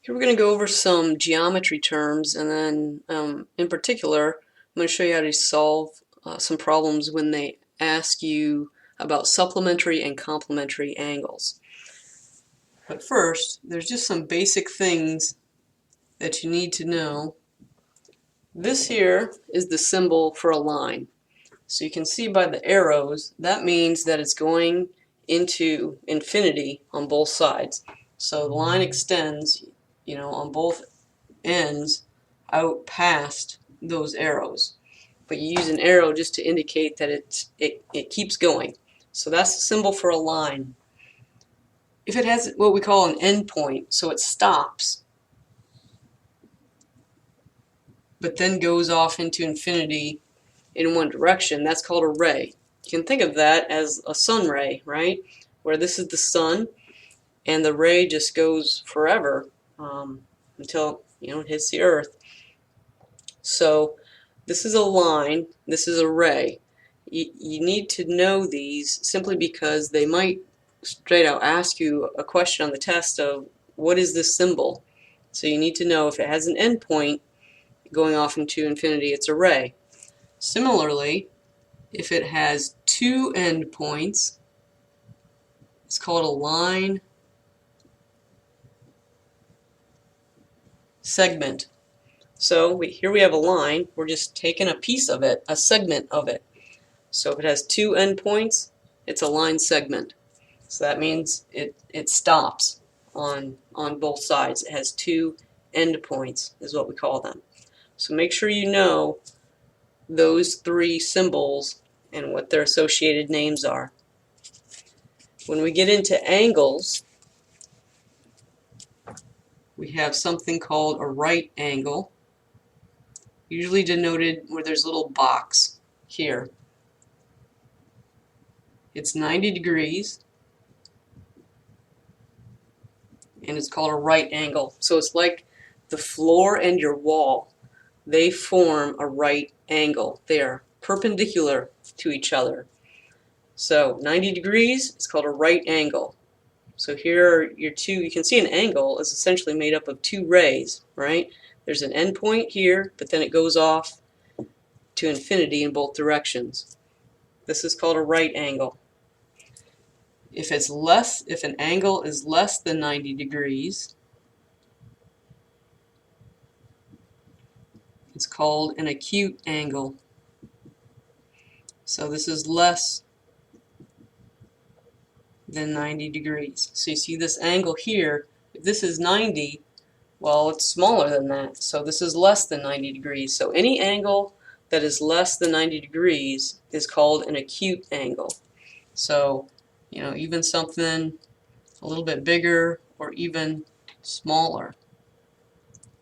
Here we're going to go over some geometry terms, and then in particular I'm going to show you how to solve some problems when they ask you about supplementary and complementary angles. But first, there's just some basic things that you need to know. This here is the symbol for a line. So you can see by the arrows, that means that it's going into infinity on both sides. So the line extends, on both ends out past those arrows. But you use an arrow just to indicate that it keeps going. So that's the symbol for a line. If it has what we call an endpoint, so it stops, but then goes off into infinity in one direction, that's called a ray. You can think of that as a sun ray, right? Where this is the sun, and the ray just goes forever until it hits the earth. So this is a line, this is a ray. You need to know these simply because they might straight out ask you a question on the test of what is this symbol. So you need to know if it has an endpoint going off into infinity, it's a ray. Similarly, if it has two endpoints, it's called a line segment. So here we have a line, we're just taking a piece of it, a segment of it. So if it has two endpoints, it's a line segment. So that means it stops on both sides. It has two endpoints, is what we call them. So make sure you know those three symbols and what their associated names are. When we get into angles, we have something called a right angle, usually denoted where there's a little box here. It's 90 degrees, and it's called a right angle. So it's like the floor and your wall. They form a right angle. They are perpendicular to each other. So 90 degrees is called a right angle. So here are your two. You can see an angle is essentially made up of two rays, right? There's an endpoint here, but then it goes off to infinity in both directions. This is called a right angle. If an angle is less than 90 degrees, it's called an acute angle. So this is less than 90 degrees. So you see this angle here, if this is 90, well, it's smaller than that. So this is less than 90 degrees. So any angle that is less than 90 degrees is called an acute angle. So, even something a little bit bigger or even smaller.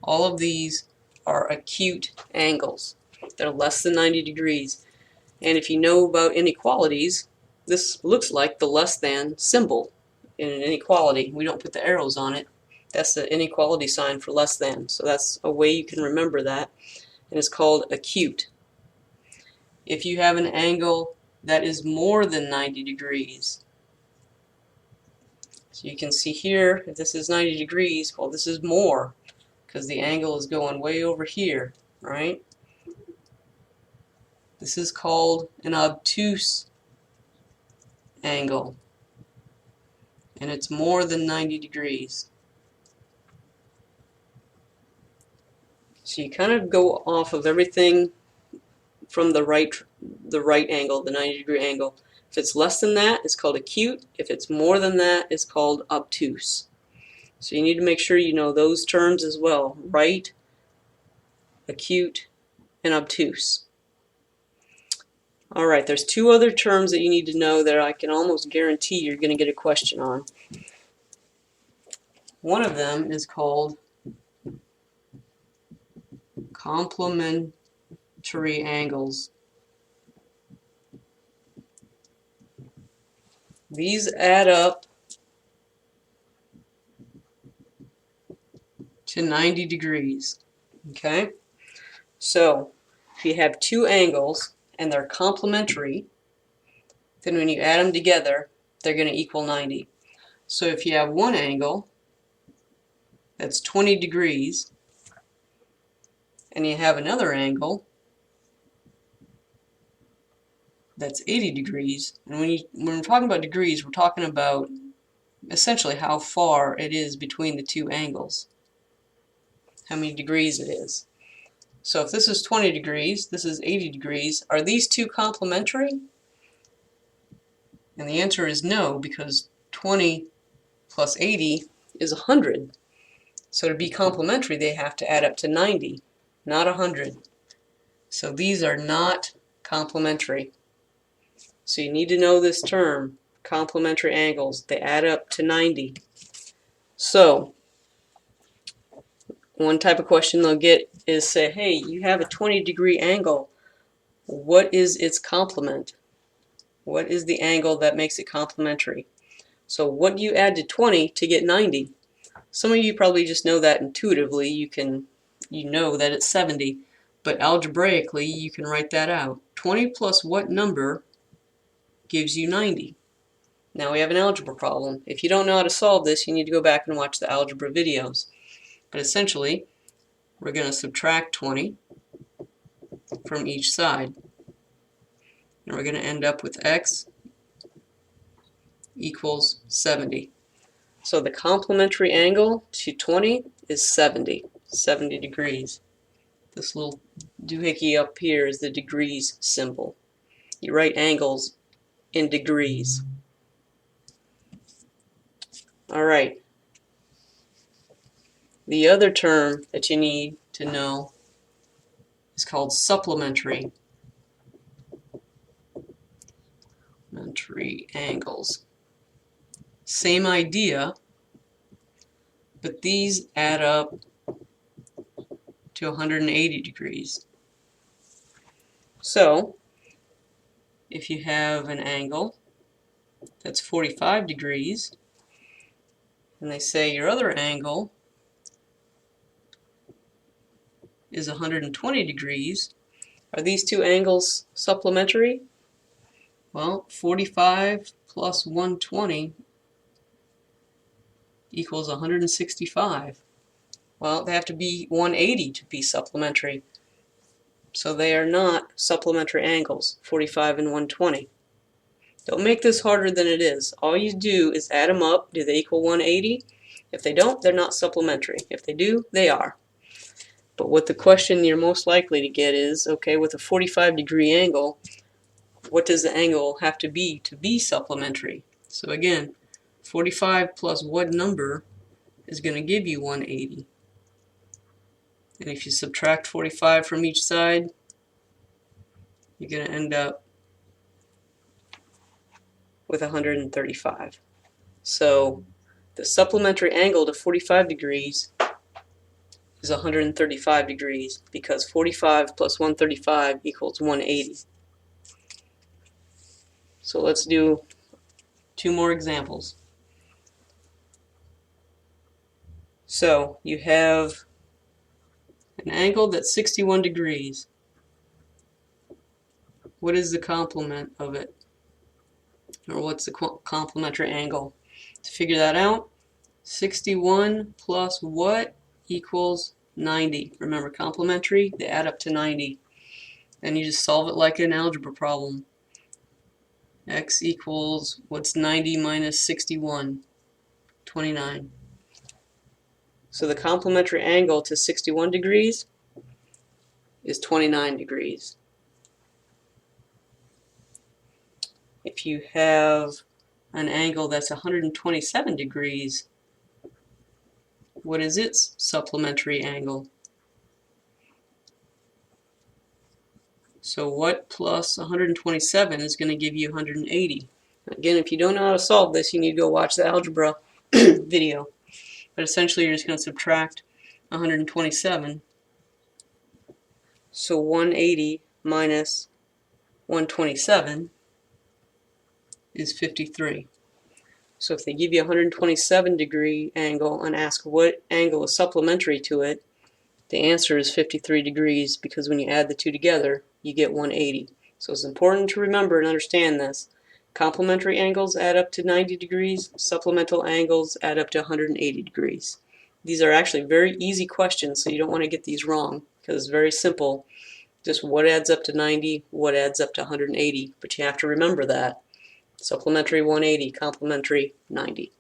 All of these are acute angles. They're less than 90 degrees. And if you know about inequalities, this looks like the less than symbol in an inequality. We don't put the arrows on it. That's the inequality sign for less than. So that's a way you can remember that. And it's called acute. If you have an angle that is more than 90 degrees, so you can see here, if this is 90 degrees, well, this is more because the angle is going way over here, right? This is called an obtuse angle, and it's more than 90 degrees. So you kind of go off of everything from the right angle, the 90-degree angle. If it's less than that, it's called acute. If it's more than that, it's called obtuse. So you need to make sure you know those terms as well: right, acute, and obtuse. All right, there's two other terms that you need to know that I can almost guarantee you're going to get a question on. One of them is called complementary angles. These add up to 90 degrees. Okay? So, if you have two angles and they're complementary, then when you add them together, they're going to equal 90. So if you have one angle that's 20 degrees, and you have another angle that's 80 degrees, and when we're talking about degrees, we're talking about essentially how far it is between the two angles, how many degrees it is. So if this is 20 degrees, this is 80 degrees, are these two complementary? And the answer is no, because 20 plus 80 is 100. So to be complementary, they have to add up to 90, not 100. So these are not complementary. So you need to know this term, complementary angles. They add up to 90. So one type of question they'll get is say, hey, you have a 20-degree angle. What is its complement? What is the angle that makes it complementary? So what do you add to 20 to get 90? Some of you probably just know that intuitively. You know that it's 70, but algebraically you can write that out. 20 plus what number gives you 90? Now we have an algebra problem. If you don't know how to solve this, you need to go back and watch the algebra videos. But essentially, we're going to subtract 20 from each side. And we're going to end up with x equals 70. So the complementary angle to 20 is 70 degrees. This little doohickey up here is the degrees symbol. You write angles in degrees. Alright. The other term that you need to know is called supplementary. Supplementary angles. Same idea, but these add up to 180 degrees. So, if you have an angle that's 45 degrees, and they say your other angle is 120 degrees, are these two angles supplementary? Well, 45 plus 120 equals 165. Well, they have to be 180 to be supplementary. So they are not supplementary angles, 45 and 120. Don't make this harder than it is. All you do is add them up. Do they equal 180? If they don't, they're not supplementary. If they do, they are. But what the question you're most likely to get is, okay, with a 45-degree angle, what does the angle have to be supplementary? So again, 45 plus what number is going to give you 180? And if you subtract 45 from each side, you're going to end up with 135. So the supplementary angle to 45 degrees is 135 degrees because 45 plus 135 equals 180. So let's do two more examples. So you have an angle that's 61 degrees. What is the complement of it? Or what's the complementary angle? To figure that out, 61 plus what equals 90. Remember, complementary, they add up to 90. Then you just solve it like an algebra problem. X equals, what's 90 minus 61? 29. So the complementary angle to 61 degrees is 29 degrees. If you have an angle that's 127 degrees, what is its supplementary angle? So what plus 127 is going to give you 180? Again, if you don't know how to solve this, you need to go watch the algebra video. But essentially, you're just going to subtract 127. So 180 minus 127 is 53. So if they give you a 127-degree angle and ask what angle is supplementary to it, the answer is 53 degrees because when you add the two together, you get 180. So it's important to remember and understand this. Complementary angles add up to 90 degrees, supplemental angles add up to 180 degrees. These are actually very easy questions, so you don't want to get these wrong because it's very simple. Just what adds up to 90, what adds up to 180, but you have to remember that. Supplementary 180, complementary 90.